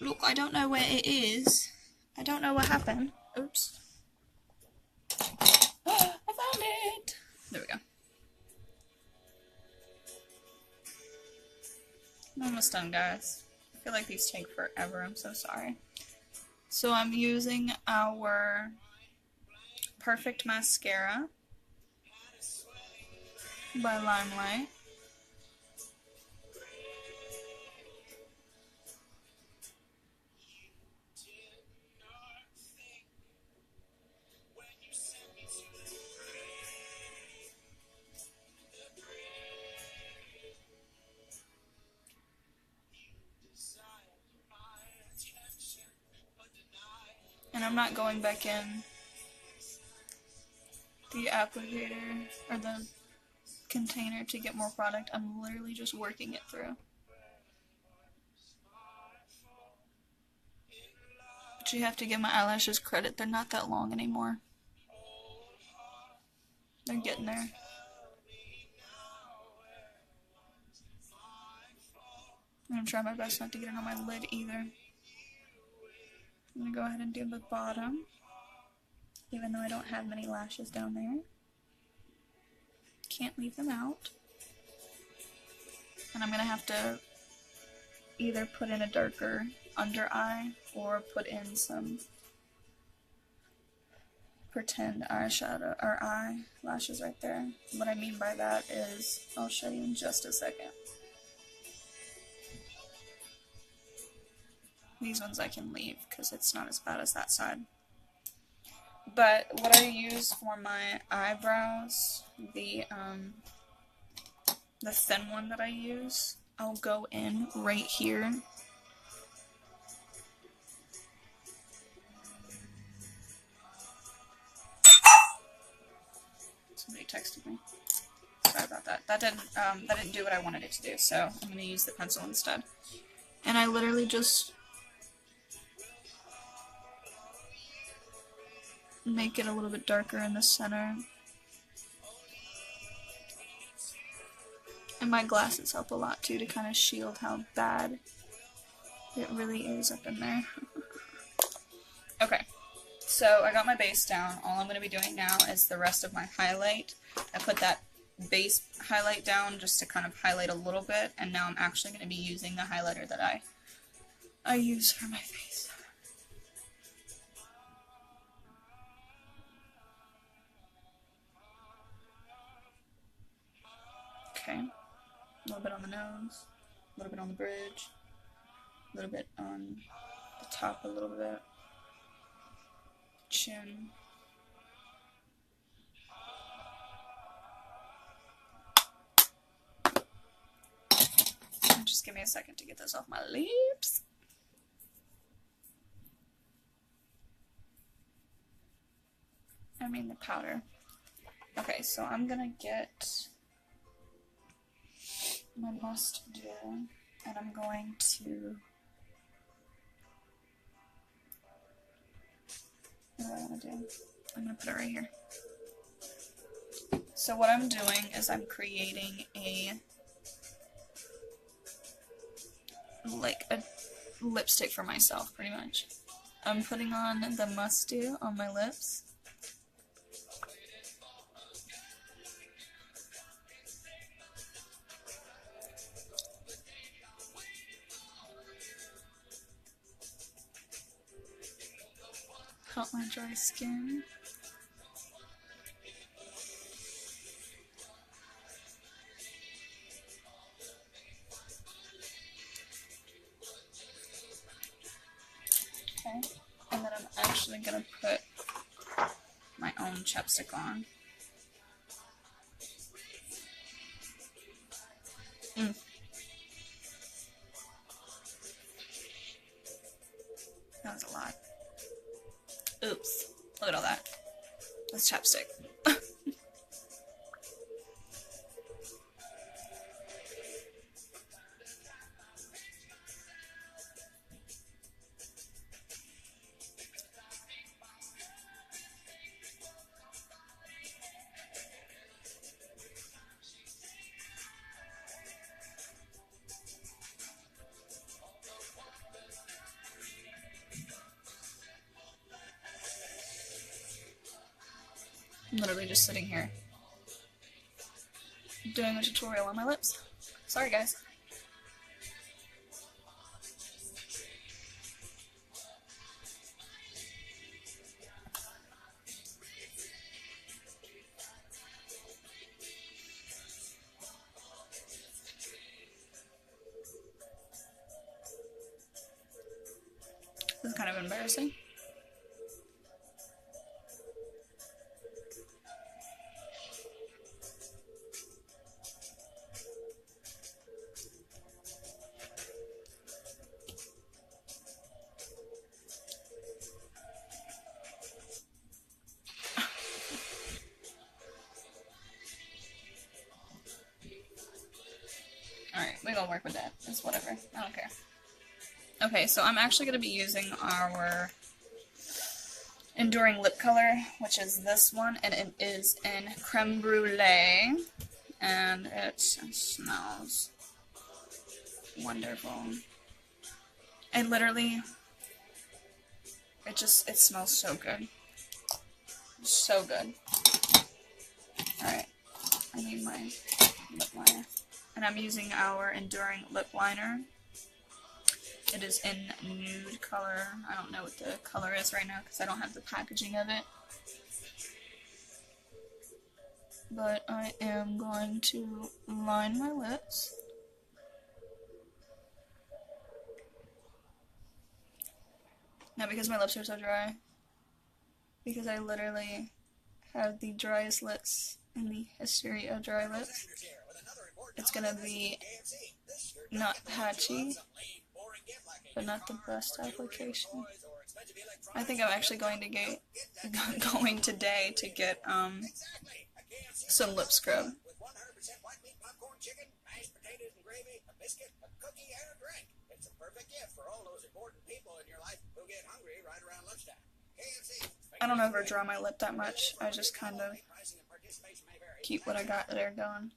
Look, I don't know where it is. I don't know what happened. Oops. I found it! There we go. I'm almost done, guys. I feel like these take forever. I'm so sorry. So I'm using our Perfect Mascara by Limelight. And I'm not going back in the applicator or the container to get more product. I'm literally just working it through. But you have to give my eyelashes credit. They're not that long anymore. They're getting there. I'm going to try my best not to get it on my lid either. I'm going to go ahead and do the bottom, even though I don't have many lashes down there. Can't leave them out. And I'm gonna have to either put in a darker under eye or put in some pretend eyeshadow or eyelashes right there. What I mean by that is, I'll show you in just a second. These ones I can leave because it's not as bad as that side. But what I use for my eyebrows, the thin one that I use, I'll go in right here. Somebody texted me. Sorry about that. That didn't do what I wanted it to do, so I'm gonna use the pencil instead. And I literally just make it a little bit darker in the center. And my glasses help a lot too to kind of shield how bad it really is up in there. Okay, so I got my base down. All I'm going to be doing now is the rest of my highlight. I put that base highlight down just to kind of highlight a little bit, and now I'm actually going to be using the highlighter that I use for my face. Okay, a little bit on the nose, a little bit on the bridge, a little bit on the top a little bit, chin. And just give me a second to get this off my lips. I mean the powder. Okay, so I'm gonna get my must do, and I'm going to, what do I want to do? I'm going to put it right here. So what I'm doing is I'm creating like a lipstick for myself, pretty much. I'm putting on the must do on my lips. Help my dry skin. Okay, and then I'm actually gonna put my own chapstick on. That was a lot. Oops. Look at all that. That's chapstick. I'm literally just sitting here doing a tutorial on my lips. Sorry, guys. This is kind of embarrassing. Alright, we gonna work with that. It's whatever. I don't care. Okay, so I'm actually gonna be using our Enduring Lip Color, which is this one, and it is in Creme Brulee, and it smells wonderful. And literally, it smells so good. So good. Alright, I need my lip liner. And I'm using our Enduring Lip Liner. It is in nude color. I don't know what the color is right now because I don't have the packaging of it. But I am going to line my lips. Now because my lips are so dry, because I literally have the driest lips in the history of dry lips, it's gonna be not patchy, but not the best application. I think I'm actually going today to get some lip scrub. I don't ever draw my lip that much. I just kind of keep what I got there going.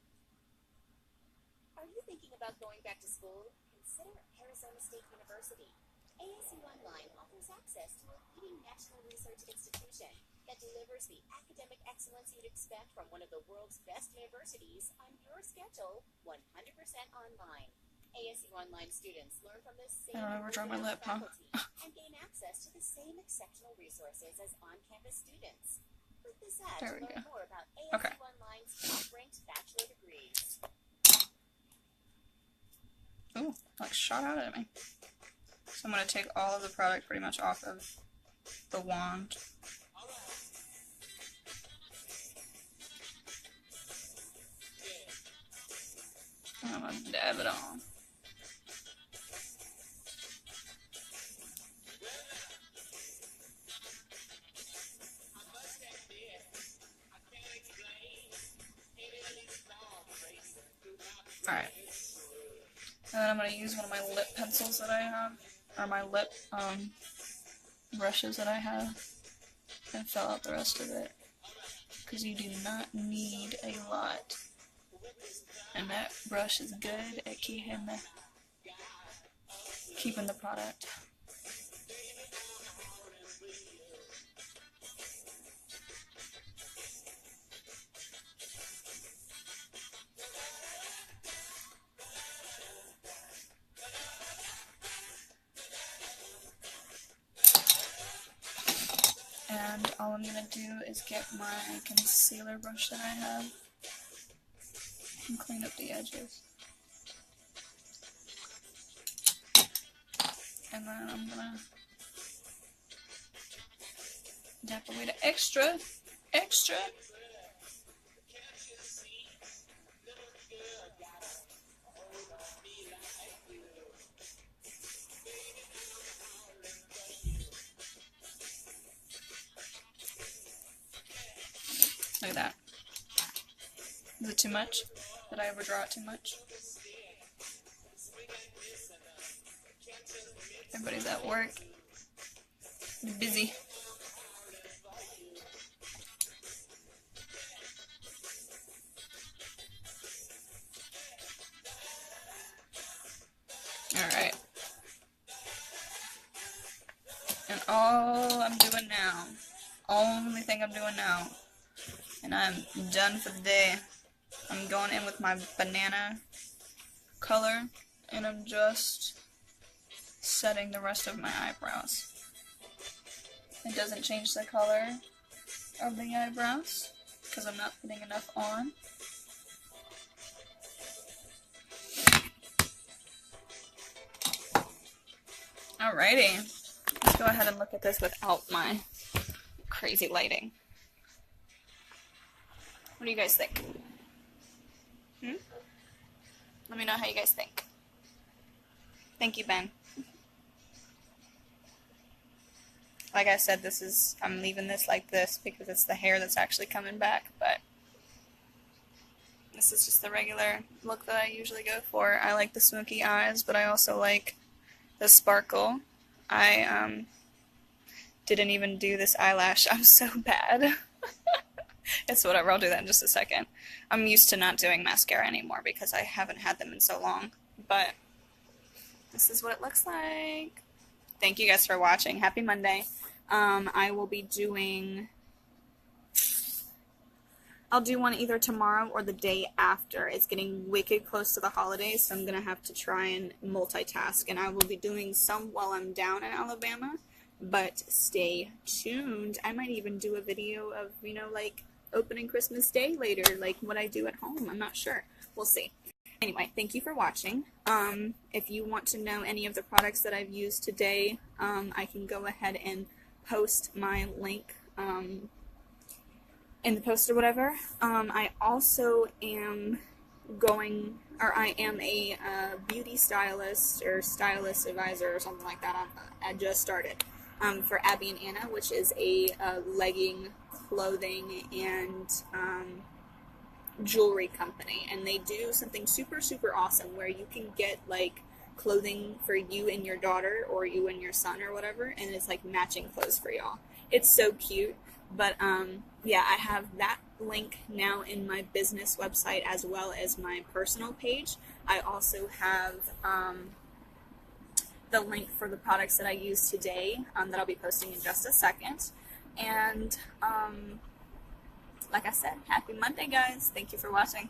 Are you thinking about going back to school? Consider Arizona State University. ASU Online offers access to a leading national research institution that delivers the academic excellence you'd expect from one of the world's best universities on your schedule, 100% online. ASU Online students learn from the same faculty and gain access to the same exceptional resources as on-campus students. Click this ad to learn more about ASU Online's top-ranked bachelor degrees. Ooh, like shot out at me. So I'm going to take all of the product pretty much off of the wand. And I'm going to dab it on. Alright. And then I'm going to use one of my lip pencils that I have, or my lip brushes that I have, and fill out the rest of it. Because you do not need a lot. And that brush is good at keeping the product. And all I'm going to do is get my concealer brush that I have and clean up the edges. And then I'm going to dab away the extra. Look at that. Is it too much? Did I overdraw it too much? Everybody's at work. Busy. Alright. And all I'm doing now, only thing I'm doing now, and I'm done for the day, I'm going in with my banana color, and I'm just setting the rest of my eyebrows. It doesn't change the color of the eyebrows, because I'm not putting enough on. Alrighty, let's go ahead and look at this without my crazy lighting. What do you guys think? Let me know how you guys think. Thank you, Ben. Like I said, I'm leaving this like this because it's the hair that's actually coming back, but this is just the regular look that I usually go for. I like the smoky eyes, but I also like the sparkle. I didn't even do this eyelash. I'm so bad. It's whatever, I'll do that in just a second. I'm used to not doing mascara anymore because I haven't had them in so long. But this is what it looks like. Thank you guys for watching. Happy Monday. I will be doing I'll do one either tomorrow or the day after. It's getting wicked close to the holidays, so I'm going to have to try and multitask. And I will be doing some while I'm down in Alabama, but stay tuned. I might even do a video of, you know, like opening Christmas Day later, like what I do at home. I'm not sure. We'll see. Anyway, thank you for watching. If you want to know any of the products that I've used today, I can go ahead and post my link in the post or whatever. I also am I am a beauty stylist or stylist advisor or something like that. I just started for Abby and Anna, which is a legging, clothing, and jewelry company, and they do something super awesome where you can get like clothing for you and your daughter or you and your son or whatever, and it's like matching clothes for y'all. It's so cute. But yeah, I have that link now in my business website as well as my personal page. I also have the link for the products that I used today that I'll be posting in just a second. And like I said, happy Monday, guys. Thank you for watching.